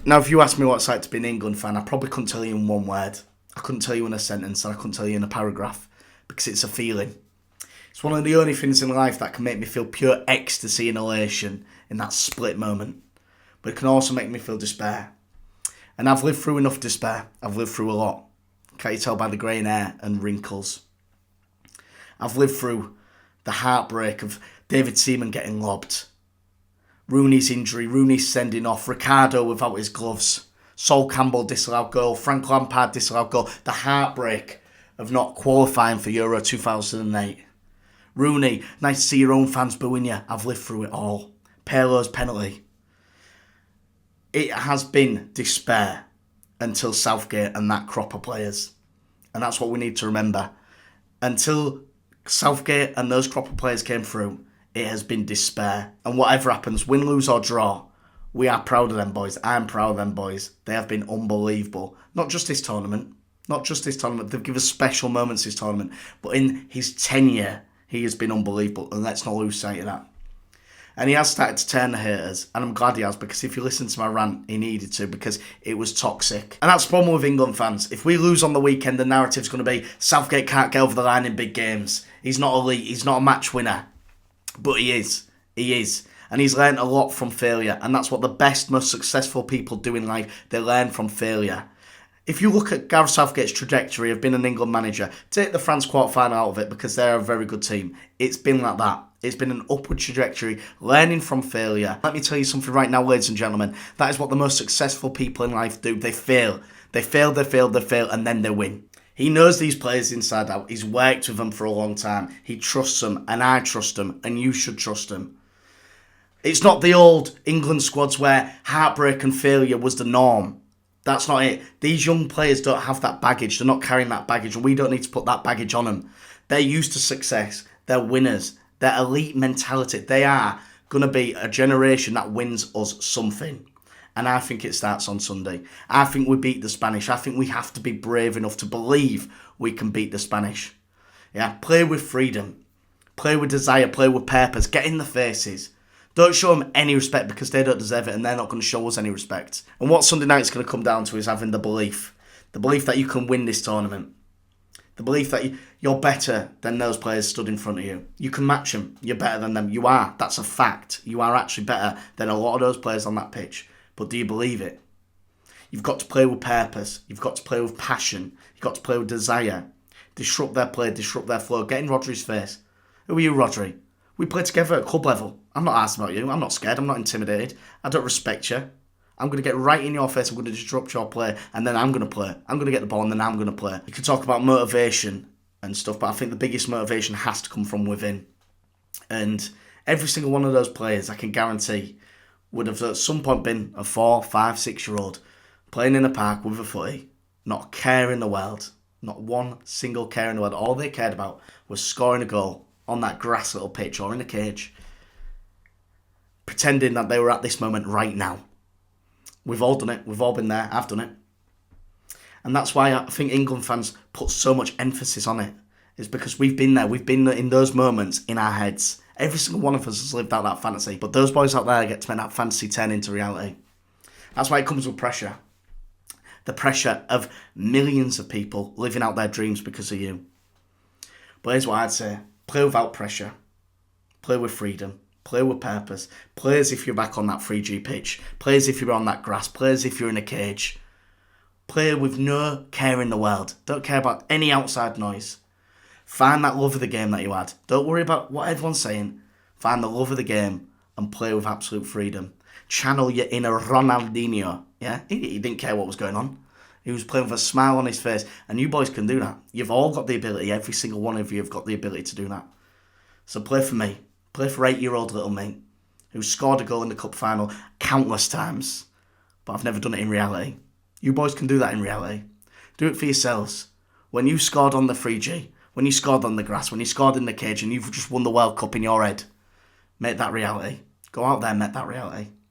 Now, if you ask me what it's like to be an England fan, I probably couldn't tell you in one word. I couldn't tell you in a sentence, and I couldn't tell you in a paragraph, because it's a feeling. It's one of the only things in life that can make me feel pure ecstasy and elation in that split moment. But it can also make me feel despair. And I've lived through enough despair. I've lived through a lot. Can't you tell by the grey hair and wrinkles? I've lived through the heartbreak of David Seaman getting lobbed, Rooney's injury, Rooney's sending off, Ricardo without his gloves, Sol Campbell disallowed goal, Frank Lampard disallowed goal, the heartbreak of not qualifying for Euro 2008. Rooney, nice to see your own fans booing you. I've lived through it all. Pirlo's penalty. It has been despair until Southgate and that crop of players. And that's what we need to remember. Until Southgate and those crop of players came through, it has been despair. And whatever happens, win, lose or draw, we are proud of them boys. I'm proud of them boys. They have been unbelievable. Not just this tournament. They've given us special moments this tournament. But in his tenure, he has been unbelievable. And let's not lose sight of that. And he has started to turn the haters. And I'm glad he has, because if you listen to my rant, he needed to, because it was toxic. And that's the problem with England fans. If we lose on the weekend, the narrative's going to be Southgate can't get over the line in big games. He's not elite. He's not a match winner. But he is. He is. And he's learned a lot from failure. And that's what the best, most successful people do in life. They learn from failure. If you look at Gareth Southgate's trajectory of being an England manager, take the France quarter-final out of it, because they're a very good team. It's been like that. It's been an upward trajectory, learning from failure. Let me tell you something right now, ladies and gentlemen. That is what the most successful people in life do. They fail. They fail, and then they win. He knows these players inside out. He's worked with them for a long time. He trusts them, and I trust them, and you should trust them. It's not the old England squads where heartbreak and failure was the norm. That's not it. These young players don't have that baggage. They're not carrying that baggage, and we don't need to put that baggage on them. They're used to success. They're winners. They're elite mentality. They are going to be a generation that wins us something. And I think it starts on Sunday. I think we beat the Spanish. I think we have to be brave enough to believe we can beat the Spanish. Yeah, play with freedom. Play with desire. Play with purpose. Get in the faces. Don't show them any respect, because they don't deserve it, and they're not going to show us any respect. And what Sunday night's going to come down to is having the belief. The belief that you can win this tournament. The belief that you're better than those players stood in front of you. You can match them. You're better than them. You are. That's a fact. You are actually better than a lot of those players on that pitch. But do you believe it? You've got to play with purpose. You've got to play with passion. You've got to play with desire. Disrupt their play. Disrupt their flow. Get in Rodri's face. Who are you, Rodri? We play together at club level. I'm not asked about you. I'm not scared. I'm not intimidated. I don't respect you. I'm going to get right in your face. I'm going to disrupt your play, and then I'm going to play. I'm going to get the ball, and then I'm going to play. You can talk about motivation and stuff, but I think the biggest motivation has to come from within. And every single one of those players, I can guarantee, would have at some point been a 4, 5, 6-year-old playing in a park with a footy, not a care in the world, not one single care in the world. All they cared about was scoring a goal on that grass little pitch or in a cage, pretending that they were at this moment right now. We've all done it. We've all been there. I've done it. And that's why I think England fans put so much emphasis on it. It's because we've been there. We've been in those moments in our heads. Every single one of us has lived out that fantasy. But those boys out there get to make that fantasy turn into reality. That's why it comes with pressure. The pressure of millions of people living out their dreams because of you. But here's what I'd say. Play without pressure. Play with freedom. Play with purpose. Play as if you're back on that 3G pitch. Play as if you're on that grass. Play as if you're in a cage. Play with no care in the world. Don't care about any outside noise. Find that love of the game that you had. Don't worry about what everyone's saying. Find the love of the game and play with absolute freedom. Channel your inner Ronaldinho. Yeah, he didn't care what was going on. He was playing with a smile on his face. And you boys can do that. You've all got the ability. Every single one of you have got the ability to do that. So play for me. Play for 8-year-old little me, who scored a goal in the cup final countless times, but I've never done it in reality. You boys can do that in reality. Do it for yourselves. When you scored on the 3G, when you scored on the grass, when you scored in the cage, and you've just won the World Cup in your head, make that reality. Go out there and make that reality.